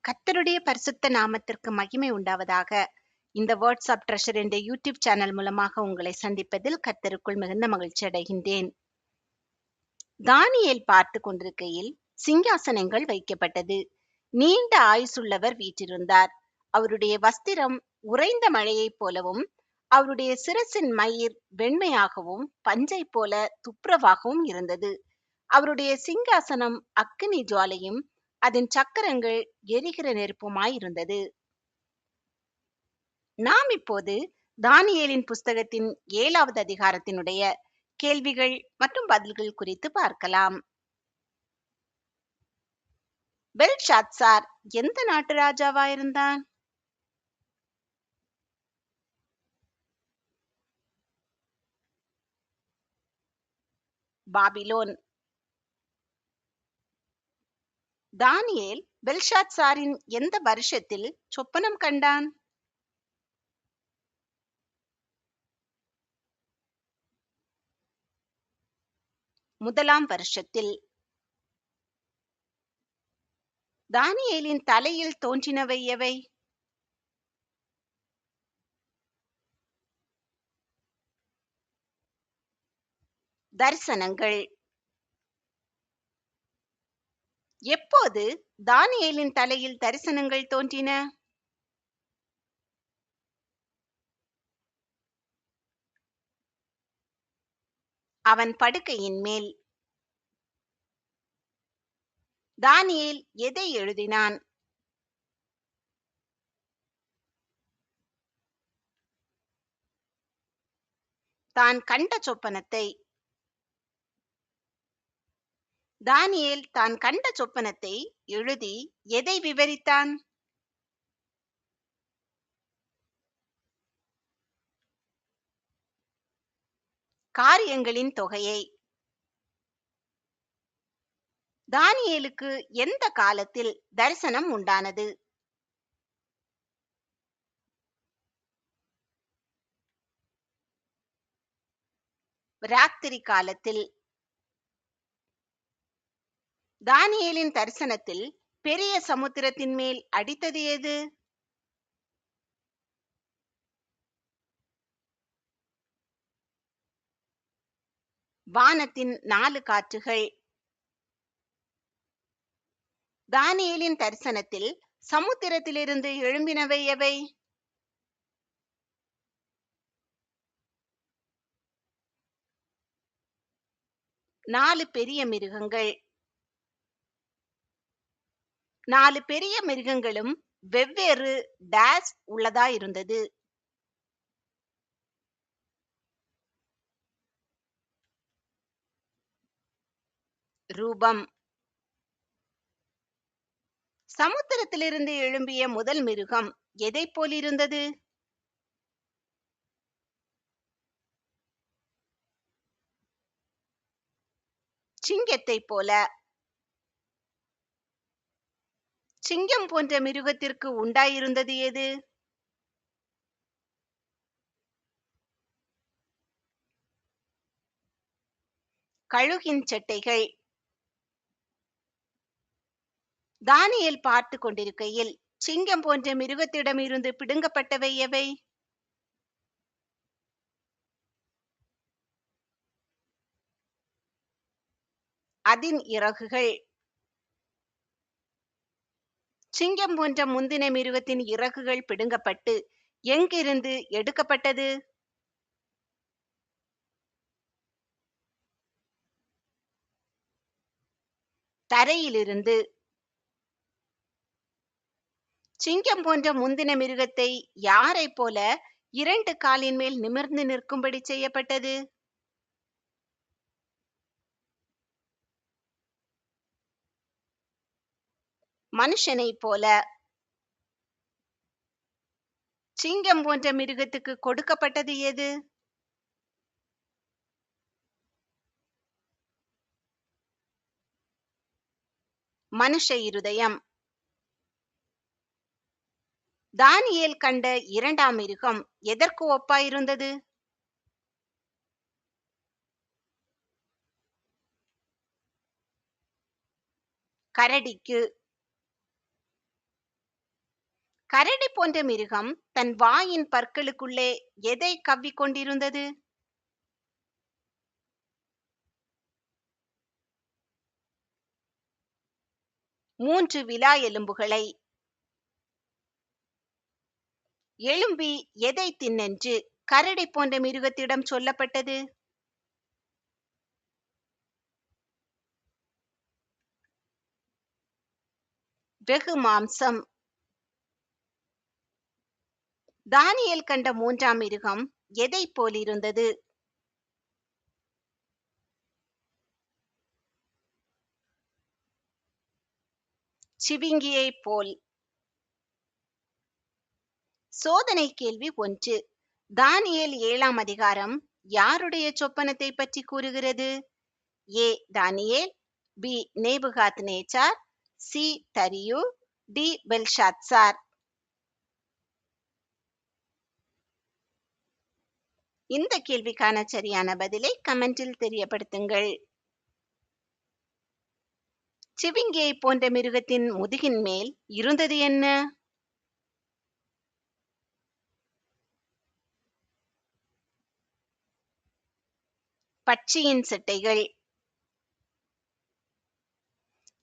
கர்த்தருடைய பரிசுத்த நாமத்திற்கு மகிமை உண்டாவதாக. இந்த வேர்ட்ஸ் ஆப் ட்ரெஷர் என்ற யூடியூப் சேனல் மூலமாக உங்களை சந்திப்பதில் கர்த்தருக்குள் மிகுந்த மகிழ்ச்சி அடைகின்றேன். தானியேல் பார்த்து கொண்டிருக்கையில் சிங்காசனங்கள் வைக்கப்பட்டது. நீண்ட ஆயுசுள்ளவர் வீற்றிருந்தார். அவருடைய வஸ்திரம் உறைந்த மழையைப் போலவும், அவருடைய சிரசின் மயிர் வெண்மையாகவும் பஞ்சை போல துப்புரவாகவும் இருந்தது. அவருடைய சிங்காசனம் அக்கினி ஜுவாலையும் அதன் சக்கரங்கள் எரிகிற நெருப்புமாயிருந்தது. நாம் இப்போது தானியேலின் புஸ்தகத்தின் 7வது அதிகாரத்தினுடைய கேள்விகள் மற்றும் பதில்கள் குறித்து பார்க்கலாம். பெல்ஷாத்சார் எந்த நாட்டு ராஜாவாயிருந்தான்? பாபிலோன். தானியேல் பெல்ஷாத்சாரின் எந்த வருஷத்தில் சொப்பனம் கண்டான்? முதலாம் வருஷத்தில். தானியேலின் தலையில் தோன்றினவை எவை? தரிசனங்கள். எப்போது தானியேலின் தலையில் தரிசனங்கள் தோன்றின? அவன் படுக்கையின் மேல். தானியேல் எதை எழுதினான்? தான் கண்ட சொப்பனத்தை. தானியேல் தான் கண்ட சொப்பனத்தை எழுதி எதை விவரித்தான்? காரியங்களின் தொகையை. தானியேலுக்கு எந்த காலத்தில் தரிசனம் உண்டானது? ராத்திரி காலத்தில். தானியேலின் தரிசனத்தில் பெரிய சமுத்திரத்தின் மேல் அடித்தது எது? வானத்தின் 4 காற்றுகள். தானியேலின் தரிசனத்தில் சமுத்திரத்திலிருந்து எழும்பினவை எவை? நாலு பெரிய மிருகங்கள். 4 பெரிய மிருகங்களும் வெவ்வேறு டேஸ் உள்ளதாயிருந்தது. ரூபம். சமுத்திரத்திலிருந்து எழும்பிய முதல் மிருகம் எதை போலிருந்தது? சிங்கத்தை போல. சிங்கம் போன்ற மிருகத்திற்கு உண்டாயிருந்தது எது? கழுகின் செட்டைகள். தானியேல் பார்த்து கொண்டிருக்கையில் சிங்கம் போன்ற மிருகத்திடமிருந்து பிடுங்கப்பட்டவை எவை? அதன் இறகுகள். சிங்கம் போன்ற முந்தின மிருகத்தின் இறகுகள் பிடுங்கப்பட்டு எங்கிருந்து எடுக்கப்பட்டது? தரையிலிருந்து. சிங்கம் போன்ற முந்தின மிருகத்தை யாரை போல 2 காலின் மேல் நிமிர்ந்து நிற்கும்படி செய்யப்பட்டது? மனுஷனை போல. சிங்கம் போன்ற மிருகத்துக்கு கொடுக்கப்பட்டது எது? மனுஷ இருதயம். தானியேல் கண்ட 2ஆம் மிருகம் எதற்கு ஒப்பாயிருந்தது? கரடிக்கு. கரடி போன்ற மிருகம் தன் வாயின் பற்களுக்குள்ளே எதை கவ்விக் கொண்டிருந்தது? மூன்று விலா எலும்புகளை. எழும்பி எதை தின்னென்று கரடி போன்ற மிருகத்திடம் சொல்லப்பட்டது? வெகு மாம்சம். தானியேல் கண்ட மூன்றாம் மிருகம் எதை போலிருந்தது? சிவிங்கியை போல். சோதனை கேள்வி 1. தானியேல் 7ஆம் அதிகாரம் யாருடைய சொப்பனத்தை பற்றி கூறுகிறது? ஏ தானியேல், பி நேபுகாத் நேச்சார், சி தரியு, டி பெல்ஷாத்சார். இந்த கேள்விக்கான சரியான பதிலை கமெண்டில் தெரியப்படுத்துங்கள். சிவிங்கியை போன்ற மிருகத்தின் முதுகின் மேல் இருந்தது என்ன? பட்சியின் சட்டைகள்.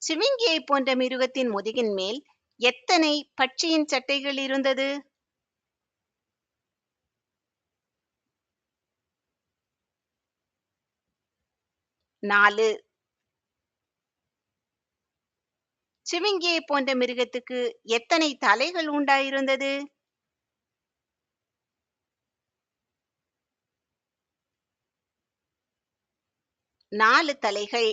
சிவிங்கியை போன்ற மிருகத்தின் முதுகின் மேல் எத்தனை பட்சியின் சட்டைகள் இருந்தது? 4. சிவிங்கியை போன்ற மிருகத்துக்கு எத்தனை தலைகள் உண்டாயிருந்தது? 4 தலைகள்.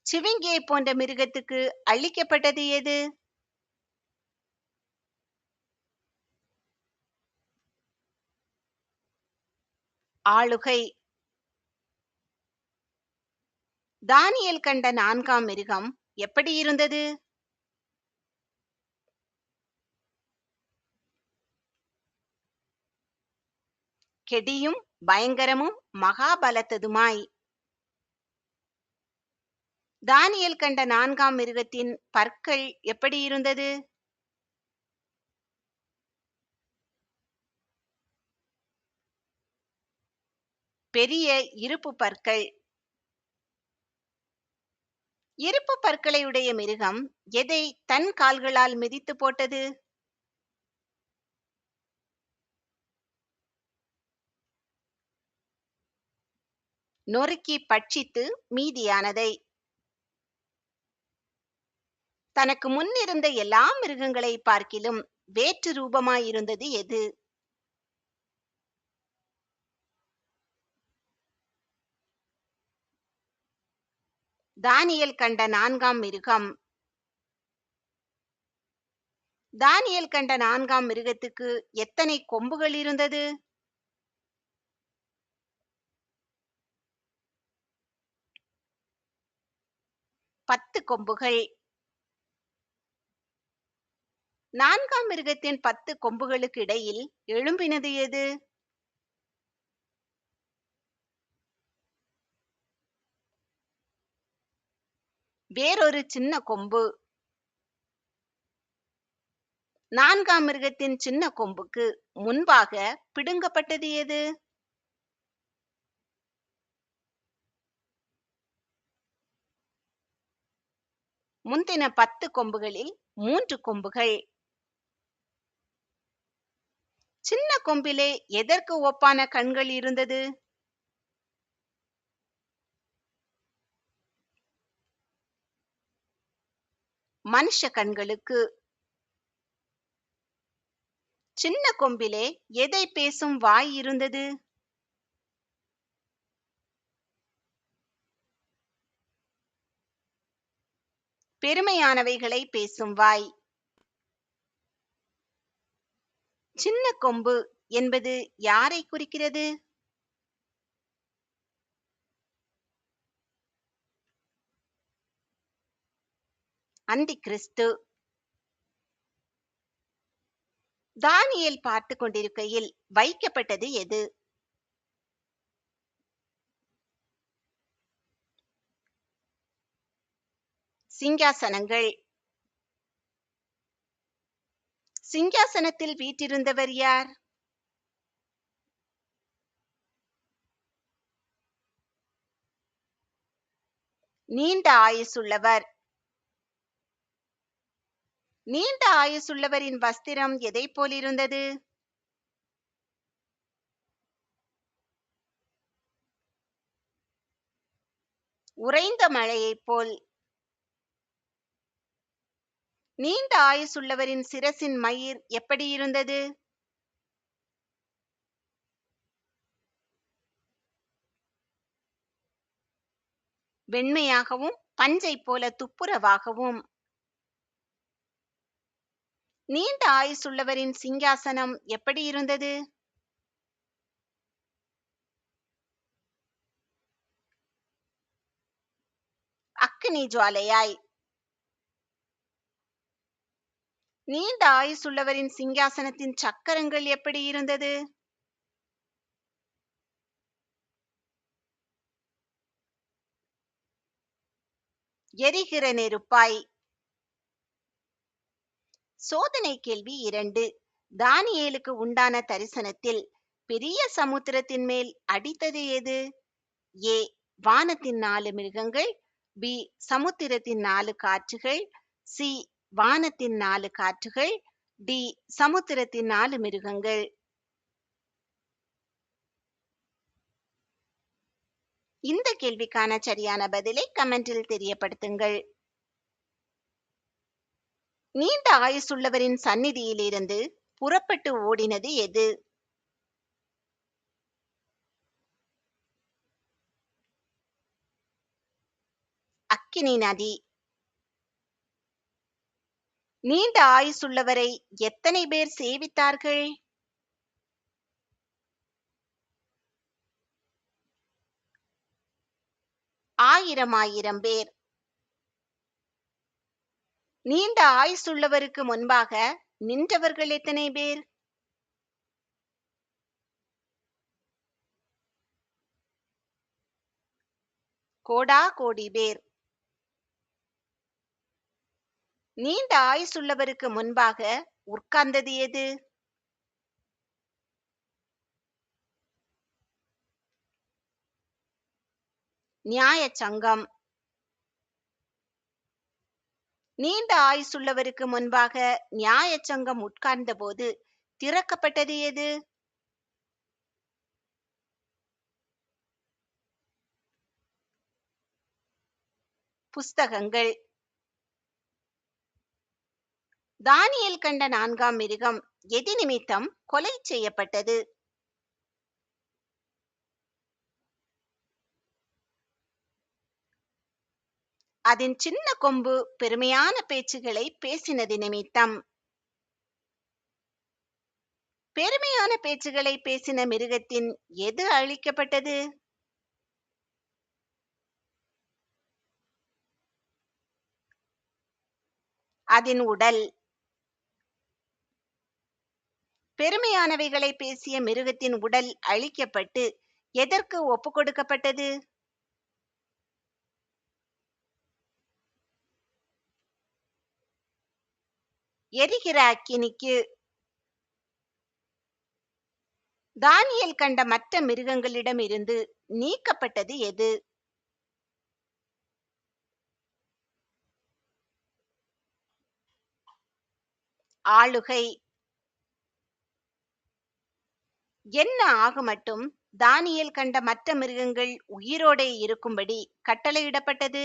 சிவிங்கியை போன்ற மிருகத்துக்கு அளிக்கப்பட்டது எது? ஆளுகை. தானியேல் கண்ட 4ஆம் மிருகம் எப்படி இருந்தது? கெடியும் பயங்கரமும் மகாபலத்ததுமாய். தானியேல் கண்ட 4ஆம் மிருகத்தின் பற்கள் எப்படி இருந்தது? பெரிய இருப்பு பற்கள். இருப்பு பற்களை உடைய மிருகம் எதை தன் கால்களால் மிதித்து போட்டது? நொறுக்கி பட்சித்து மீதியானதை. தனக்கு முன்னிருந்த எல்லா மிருகங்களை பார்க்கிலும் வேற்று ரூபமாயிருந்தது எது? தானியேல் கண்ட 4ஆம் மிருகம். தானியேல் கண்ட 4ஆம் மிருகத்துக்கு எத்தனை கொம்புகள் இருந்தது? பத்து கொம்புகள். 4ஆம் மிருகத்தின் 10 கொம்புகளுக்கு இடையில் எழும்பினது எது? வேறொரு சின்ன கொம்பு. 4ஆம் மிருகத்தின் சின்ன கொம்புக்கு முன்பாக பிடுங்கப்பட்டது எது? முந்தின 10 கொம்புகளில் 3 கொம்புகள். சின்ன கொம்பிலே எதற்கு ஒப்பான கண்கள் இருந்தது? மனுஷ கண்களுக்கு. சின்ன கொம்பிலே எதை பேசும் வாய் இருந்தது? பெருமையானவைகளை பேசும் வாய். சின்ன கொம்பு என்பது யாரை குறிக்கிறது? அந்தி கிறிஸ்து. தானியேல் பார்த்து கொண்டிருக்கையில் வைக்கப்பட்டது எது? சிங்காசனங்கள். சிங்காசனத்தில் வீற்றிருந்தவர் யார்? நீண்ட ஆயுசுள்ளவர். நீண்ட ஆயுசுள்ளவரின் வஸ்திரம் எதைப் போலிருந்தது? உறைந்த மழையைப் போல். நீண்ட ஆயுசுள்ளவரின் சிரசின் மயிர் எப்படியிருந்தது? வெண்மையாகவும் பஞ்சைப் போல துப்புரவாகவும். நீண்ட ஆயுசுள்ளவரின் சிங்காசனம் எப்படியிருந்தது? அக்கினி ஜுவாலையாய். நீண்ட ஆயுசுள்ளவரின் சிங்காசனத்தின் சக்கரங்கள் எப்படியிருந்தது? எரிகிற நெருப்பாய். சோதனை கேள்வி 2. தானியேலுக்கு உண்டான தரிசனத்தில் பெரிய சமுத்திரத்தின் மேல் அடித்தது எது? ஏ, வானத்தின் 4 மிருகங்கள். பி, சமுத்திரத்தின் 4 காற்றுகள். சி, வானத்தின் 4 காற்றுகள். டி, சமுத்திரத்தின் 4 மிருகங்கள். இந்த கேள்விக்கான சரியான பதிலை கமெண்டில் தெரியப்படுத்துங்கள். நீண்ட ஆயுசுள்ளவரின் சந்நிதியிலிருந்து புறப்பட்டு ஓடினது எது? அக்கினி நதி. நீண்ட ஆயுசுள்ளவரை எத்தனை பேர் சேவித்தார்கள்? 1000 பேர். நீண்ட ஆயுசுள்ளவருக்கு முன்பாக நின்றவர்கள் எத்தனை பேர்? கோடாகோடி பேர். நீண்ட ஆயுசுள்ளவருக்கு முன்பாக உட்கார்ந்தது எது? நியாய சங்கம். நீண்ட ஆயுசுள்ளவருக்கு முன்பாக நியாய சங்கம் உட்கார்ந்த போது திறக்கப்பட்டது எது? புஸ்தகங்கள். தானியேல் கண்ட 4ஆம் மிருகம் எது நிமித்தம் கொலை செய்யப்பட்டது? அதன் சின்ன கொம்பு பெருமையான பேச்சுகளை பேசினது நிமித்தம். பெருமையான பேச்சுகளை பேசின மிருகத்தின் எது அழிக்கப்பட்டது? அதன் உடல். பெருமையானவைகளை பேசிய மிருகத்தின் உடல் அழிக்கப்பட்டு எதற்கு ஒப்பு கொடுக்கப்பட்டது? எரிகிற அக்கினிக்கு. தானியேல் கண்ட மற்ற மிருகங்களிடம் இருந்து நீக்கப்பட்டது எது? ஆளுகை. என்ன ஆகுமட்டும் தானியேல் கண்ட மற்ற மிருகங்கள் உயிரோடே இருக்கும்படி கட்டளையிடப்பட்டது?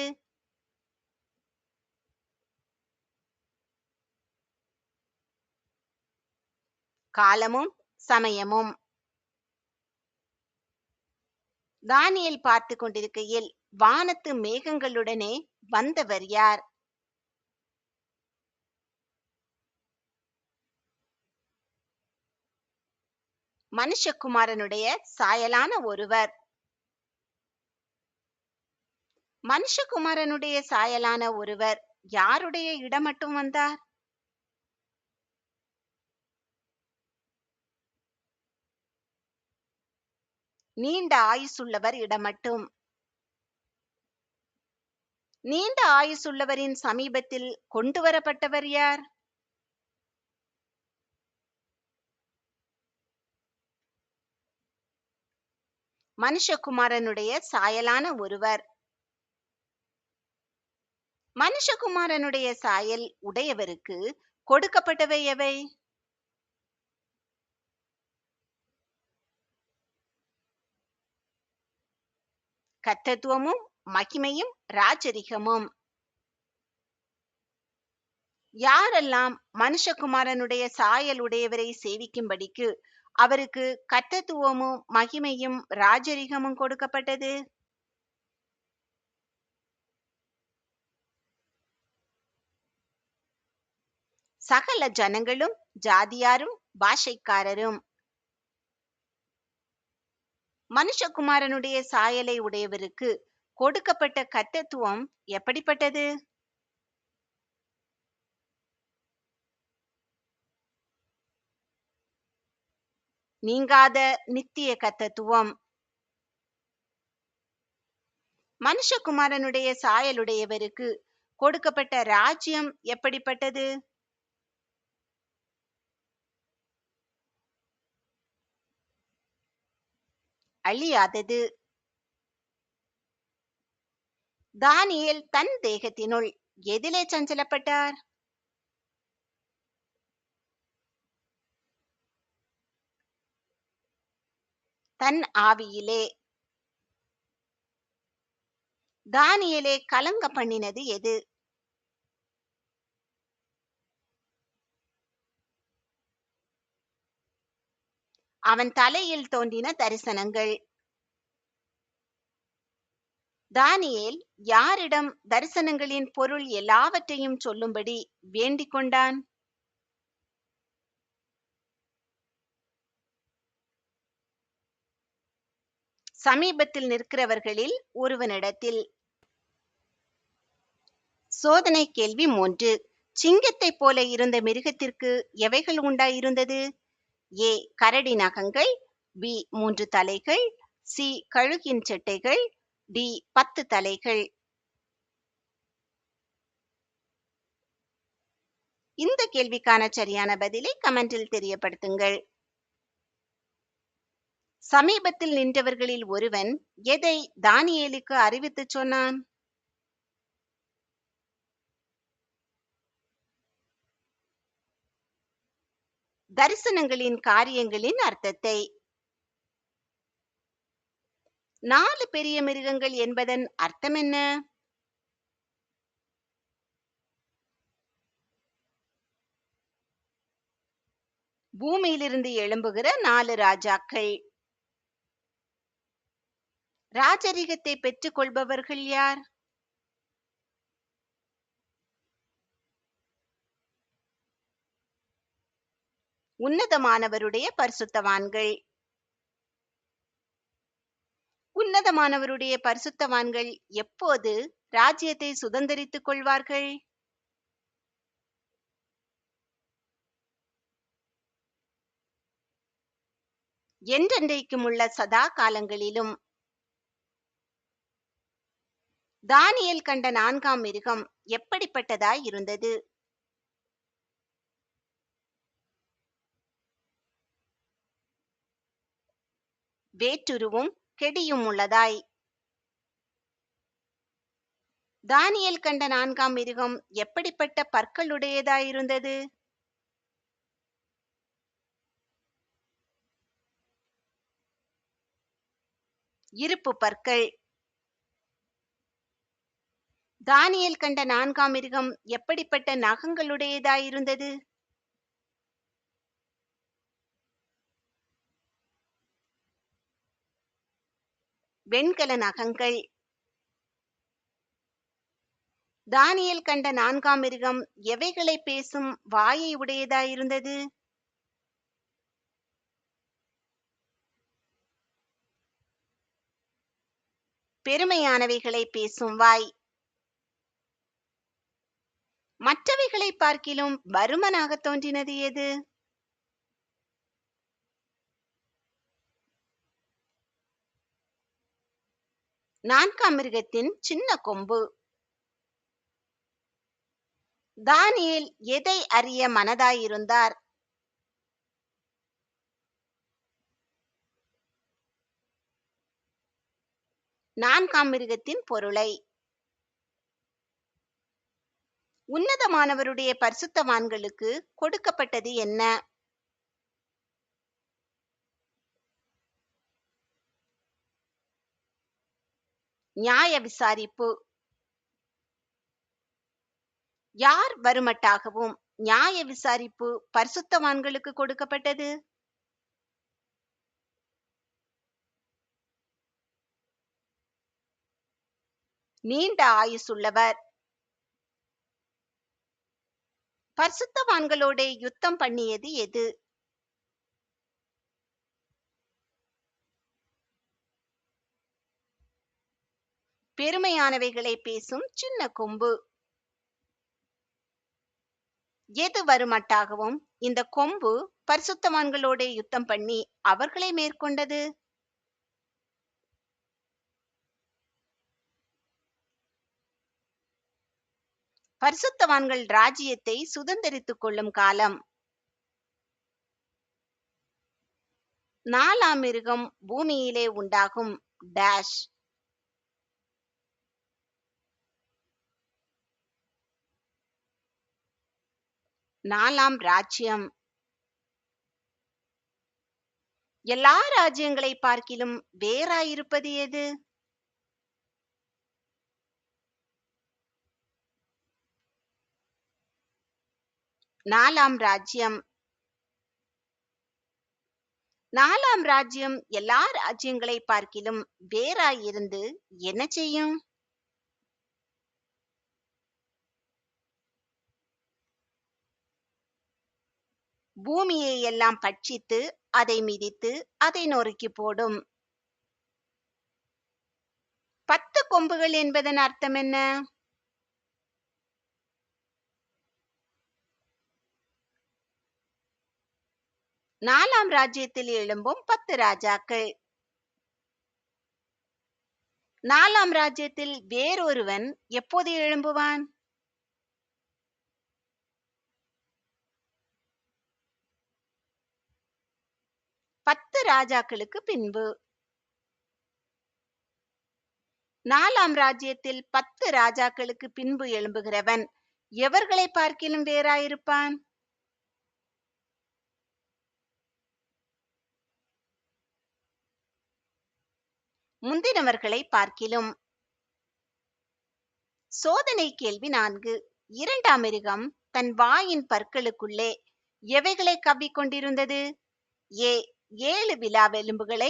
காலமும் சமயமும். தானியேல் பார்த்து கொண்டிருக்கையில் வானத்து மேகங்களுடனே வந்தவர் யார்? மனுஷகுமாரனுடைய சாயலான ஒருவர். மனுஷகுமாரனுடைய சாயலான ஒருவர் யாருடைய இடமட்டும் வந்தார்? நீண்ட ஆயுசுள்ளவர் இடமட்டும். நீண்ட ஆயுசுள்ளவரின் சமீபத்தில் கொண்டு வரப்பட்டவர் யார்? மனுஷகுமாரனுடைய சாயலான ஒருவர். மனுஷகுமாரனுடைய சாயல் உடையவருக்கு கொடுக்கப்பட்டவை எவை? கர்த்தத்துவமும் மகிமையும் ராஜரிகமும். யாரெல்லாம் மனுஷகுமாரனுடைய சாயல் உடையவரை சேவிக்கும்படிக்கு அவருக்கு கர்த்தத்துவமும் மகிமையும் ராஜரிகமும் கொடுக்கப்பட்டது? சகல ஜனங்களும், ஜாதியாரும், பாஷைக்காரரும். மனுஷகுமாரனுடைய சாயலை உடையவருக்கு கொடுக்கப்பட்ட கர்த்தத்துவம் எப்படிப்பட்டது? நீங்காத நித்திய கர்த்தத்துவம். மனுஷகுமாரனுடைய சாயலுடையவருக்கு கொடுக்கப்பட்ட ராஜ்யம் எப்படிப்பட்டது? அழியாதது. தானியேல் தன் தேகத்தினுள் எதிலே சஞ்சலப்பட்டார்? தன் ஆவியிலே. தானியேலை கலங்க பண்ணினது எது? அவன் தலையில் தோன்றின தரிசனங்கள். தானியேல் யாரிடம் தரிசனங்களின் பொருள் எல்லாவற்றையும் சொல்லும்படி வேண்டிக் கொண்டான்? சமீபத்தில் நிற்கிறவர்களில் ஒருவனிடத்தில். சோதனை கேள்வி 3. சிங்கத்தைப் போல இருந்த மிருகத்திற்கு எவைகள் உண்டாயிருந்தது? ஏ கரடி நகங்கள், பி 3 தலைகள், சி கழுகின் செட்டைகள், டி 10 தலைகள். இந்த கேள்விக்கான சரியான பதிலை கமெண்டில் தெரியப்படுத்துங்கள். சமீபத்தில் நின்றவர்களில் ஒருவன் எதை தானியேலுக்கு அறிவித்துச் சொன்னான்? தரிசனங்களின் காரியங்களின் அர்த்தத்தை. 4 பெரிய மிருகங்கள் என்பதன் அர்த்தம் என்ன? பூமியிலிருந்து எழும்புகிற 4 ராஜாக்கள். ராஜரிகத்தை பெற்றுக் கொள்பவர்கள் யார்? உன்னதமானவருடைய பரிசுத்தவான்கள். உன்னதமானவருடைய பரிசுத்தவான்கள் எப்போது ராஜ்யத்தை சுதந்தரித்துக் கொள்வார்கள்? என்றென்றைக்கும் உள்ள சதா காலங்களிலும். தானியேல் கண்ட 4ஆம் மிருகம் எப்படிப்பட்டதாய் இருந்தது? வேற்றுருவும் கெடியும் உள்ளதாய். தானியேல் கண்ட 4ஆம் மிருகம் எப்படிப்பட்ட பற்களுடையதாயிருந்தது? இருப்பு பற்கள். தானியேல் கண்ட 4ஆம் மிருகம் எப்படிப்பட்ட நகங்களுடையதாயிருந்தது? வெண்கல நகங்கள். தானியேல் கண்ட 4ஆம் மிருகம் எவைகளை பேசும் வாயை உடையதாயிருந்தது? பெருமையானவைகளை பேசும் வாய். மற்றவைகளை பார்க்கிலும் பருமனாக தோன்றினது எது? நான்காம் மிருகத்தின் சின்ன கொம்பு. தானியேல் எதை அறிய மனதாயிருந்தார்? நான்காம் மிருகத்தின் பொருளை. உன்னதமானவருடைய பரிசுத்தவான்களுக்கு கொடுக்கப்பட்டது என்ன? நியாய விசாரிப்பு. யார் வருமட்டாகவும் நியாய விசாரிப்பு பரிசுத்தவான்களுக்கு கொடுக்கப்பட்டது? நீண்ட ஆயுசுள்ளவர். பரிசுத்தவான்களோட யுத்தம் பண்ணியது எது? பெருமையானவைகளை பேசும் சின்ன கொம்பு. எது வருமட்டாகவும் இந்த கொம்பு பரிசுத்தவான்களோட யுத்தம் பண்ணி அவர்களை மேற்கொண்டது? பரிசுத்தவான்கள் ராஜ்யத்தை சுதந்தரித்துக் கொள்ளும் காலம். நாலாம் மிருகம் பூமியிலே உண்டாகும் டேஷ். நாலாம் ராஜ்யம். எல்லா ராஜ்யங்களை பார்க்கிலும் வேறாயிருப்பது எது? நாலாம் ராஜ்யம். நாலாம் ராஜ்யம் எல்லா ராஜ்யங்களை பார்க்கிலும் வேறாயிருந்து என்ன செய்யும்? பூமியை எல்லாம் பட்சித்து அதை மிதித்து அதை நொறுக்கி போடும். 10 கொம்புகள் என்பதன் அர்த்தம் என்ன? நாலாம் ராஜ்யத்தில் எழும்பும் 10 ராஜாக்கள். நாலாம் ராஜ்யத்தில் வேறொருவன் எப்போது எழும்புவான்? பத்து ராஜாக்களுக்கு பின்பு. நாலாம் ராஜ்யத்தில் 10 ராஜாக்களுக்கு பின்பு எழும்புகிறவன் எவர்களை பார்க்கிலும் வேறாயிருப்பான்? முந்தினவர்களை பார்க்கிலும். சோதனை கேள்வி 4. இரண்டாம் மிருகம் தன் வாயின் பற்களுக்குள்ளே எவைகளை கவ்விக்கொண்டிருந்தது? ஏ 7 விலா எலும்புகளை,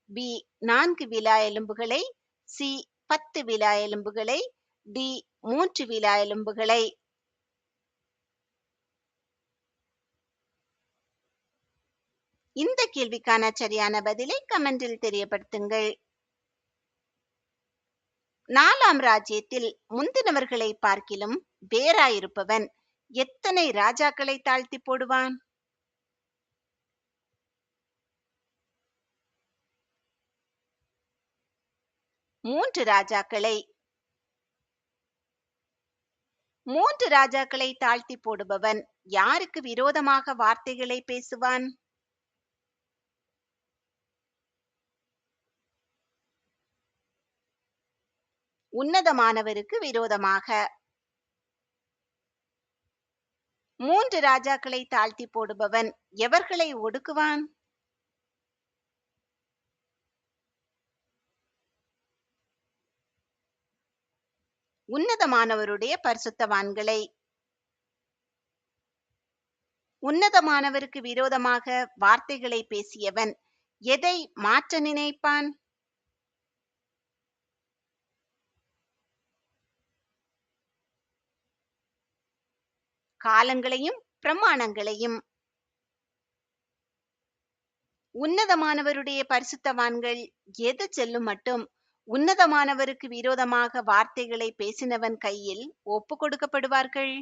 பி 4 விலா எலும்புகளை, சி 10 விலா எலும்புகளை, டி 3 விலா எலும்புகளை. இந்த கேள்விக்கான சரியான பதிலை கமெண்டில் தெரியப்படுத்துங்கள். நாலாம் ராஜ்யத்தில் முந்தினவர்களை பார்க்கிலும் வேறாயிருப்பவன் எத்தனை ராஜாக்களை தாழ்த்தி போடுவான்? 3 ராஜாக்களை. 3 ராஜாக்களை தாழ்த்தி போடுபவன் யாருக்கு விரோதமாக வார்த்தைகளை பேசுவான்? உன்னதமானவருக்கு விரோதமாக. 3 ராஜாக்களை தாழ்த்தி போடுபவன் எவர்களை ஒடுக்குவான்? உன்னதமானவருடைய பரிசுத்தவான்களை. உன்னதமானவருக்கு விரோதமாக வார்த்தைகளை பேசியவன் எதை மாற்ற நினைப்பான்? காலங்களையும் பிரமாணங்களையும். உன்னதமானவருடைய பரிசுத்தவான்கள் எது செல்லும் மட்டும் உன்னதமானவருக்கு விரோதமாக வார்த்தைகளை பேசினவன் கையில் ஒப்பு கொடுக்கப்படுவார்கள்?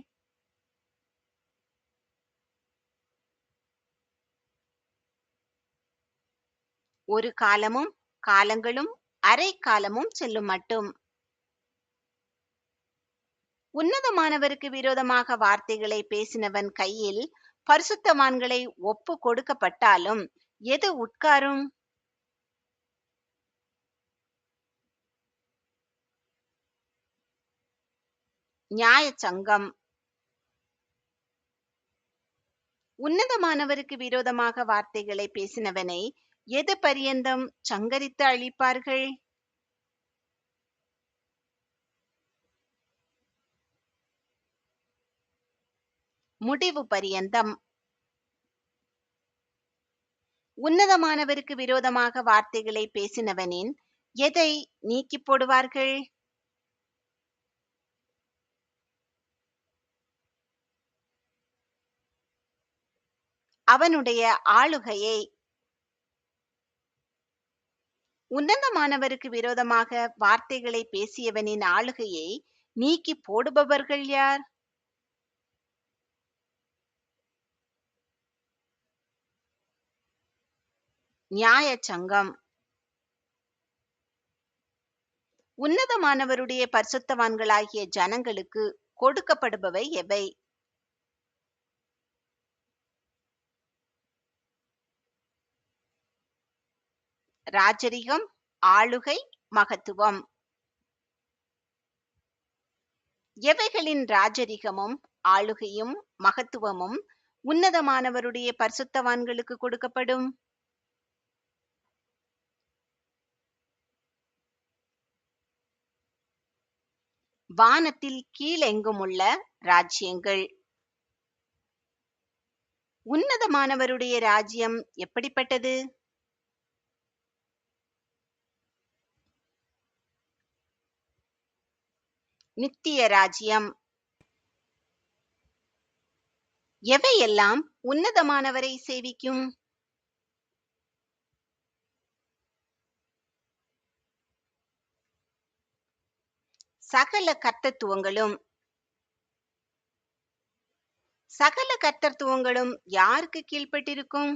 ஒரு காலமும் காலங்களும் அரை காலமும் செல்லும் மட்டும். உன்னதமானவருக்கு விரோதமாக வார்த்தைகளை பேசினவன் கையில் பரிசுத்தவான்களை ஒப்பு கொடுக்கப்பட்டாலும் எது உட்காரும்? நியாய சங்கம். உன்னதமானவருக்கு விரோதமாக வார்த்தைகளை பேசினவனை எது பரியந்தம் சங்கரித்து அழிப்பார்கள்? முடிவு பரியந்தம். உன்னதமானவருக்கு விரோதமாக வார்த்தைகளை பேசினவனின் எதை நீக்கி போடுவார்கள்? அவனுடைய ஆளுகையை. உன்னதமானவருக்கு விரோதமாக வார்த்தைகளை பேசியவனின் ஆளுகையை நீக்கி போடுபவர்கள் யார்? நியாய சங்கம். உன்னதமானவருடைய பரிசுத்தவான்களாகிய ஜனங்களுக்கு கொடுக்கப்படுபவை எவை? ராஜரிகம், ஆளுகை, மகத்துவம். எவைகளின் ராஜரிகமும் ஆளுகையும் மகத்துவமும் உன்னதமானவருடைய பரிசுத்தவான்களுக்கு கொடுக்கப்படும்? வானத்தில் கீழெங்குமுள்ள ராஜ்யங்கள். உன்னதமானவருடைய ராஜ்யம் எப்படிப்பட்டது? நித்திய ராஜ்யம். எவையெல்லாம் உன்னதமானவரை சேவிக்கும்? சகல கர்த்தத்துவங்களும். சகல கர்த்தத்துவங்களும் யாருக்கு கீழ்ப்பட்டிருக்கும்?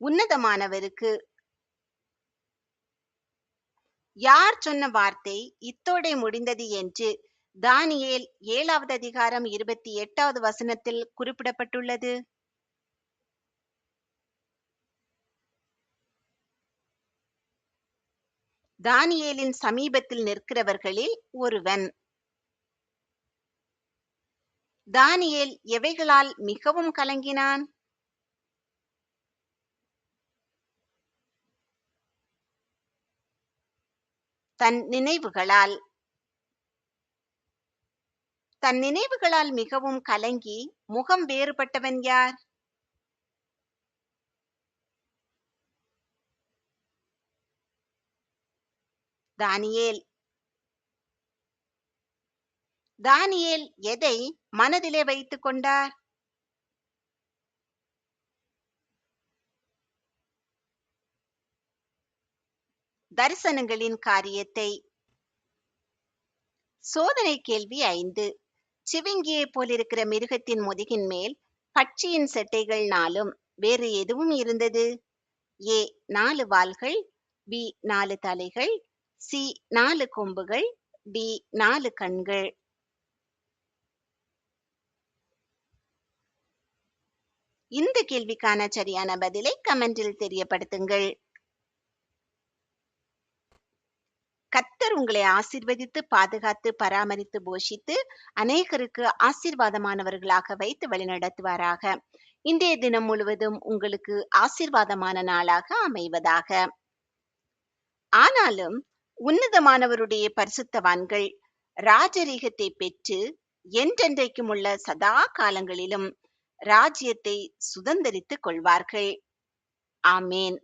உன்னதமானவருக்கு. யார் சொன்ன வார்த்தை இத்தோடே முடிந்தது என்று தானியேல் 7வது அதிகாரம் 28வது வசனத்தில் குறிப்பிடப்பட்டுள்ளது? தானியேலின் சமீபத்தில் நிற்கிறவர்களில் ஒருவன். தானியேல் எவைகளால் மிகவும் கலங்கினான்? தன் நினைவுகளால். தன் நினைவுகளால் மிகவும் கலங்கி முகம் வேறுபட்டவன் யார்? தானியேல். தானியேல் எதை மனதிலே வைத்துக் கொண்டார்? தரிசனங்களின் காரியத்தை. சோதனை கேள்வி 5. சிவிங்கியை போலிருக்கிற மிருகத்தின் முதுகின் மேல் பட்சியின் செட்டைகள் 4 வேறு எதுவும் இருந்தது? ஏ 4 வால்கள், பி 4 தலைகள், சி 4 கொம்புகள், டி 4 கண்கள். இந்த கேள்விக்கான சரியான பதிலை கமெண்டில் தெரியப்படுத்துங்கள். கர்த்தர் உங்களை ஆசீர்வதித்து பாதுகாத்து பராமரித்து போஷித்து அநேகருக்கு ஆசீர்வாதமானவர்களாக வைத்து வழிநடத்துவாராக. இன்றைய தினம் முழுவதும் உங்களுக்கு ஆசீர்வாதமான நாளாக அமைவதாக. ஆனாலும் உன்னதமானவருடைய பரிசுத்தவான்கள் ராஜரீகத்தை பெற்று என்றென்றைக்கும் உள்ள சதா காலங்களிலும் ராஜ்யத்தை சுதந்தரித்துக் கொள்வார்கள். ஆமேன்.